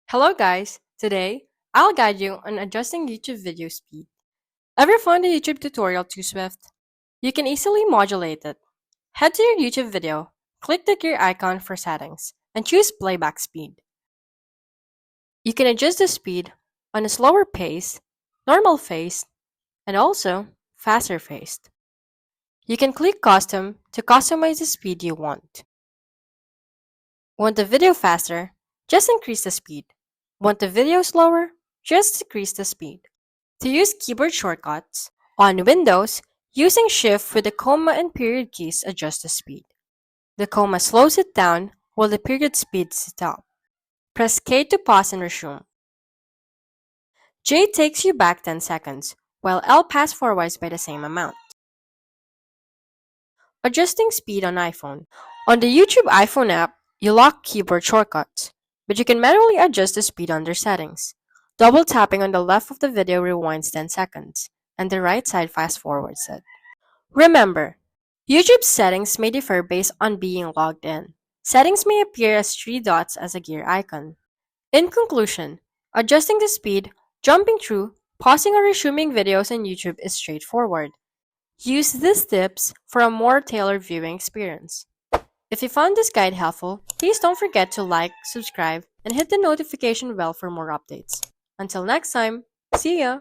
Hello guys! Today, I'll guide you on adjusting YouTube video speed. Ever found a YouTube tutorial too swift? You can easily modulate it. Head to your YouTube video, click the gear icon for settings, and choose playback speed. You can adjust the speed on a slower pace, normal pace, and also faster pace. You can click custom to customize the speed you want. Want the video faster? Just increase the speed. Want the video slower? Just decrease the speed. To use keyboard shortcuts, on Windows, using Shift with the comma and period keys adjusts the speed. The comma slows it down while the period speeds it up. Press K to pause and resume. J takes you back 10 seconds, while L pass forwards by the same amount. Adjusting speed on iPhone. On the YouTube iPhone app, you lock keyboard shortcuts, but you can manually adjust the speed under settings. Double tapping on the left of the video rewinds 10 seconds, and the right side fast forwards it. Remember, YouTube settings may differ based on being logged in. Settings may appear as three dots as a gear icon. In conclusion, adjusting the speed, jumping through, pausing or resuming videos on YouTube is straightforward. Use these tips for a more tailored viewing experience. If you found this guide helpful, please don't forget to like, subscribe, and hit the notification bell for more updates. Until next time, see ya!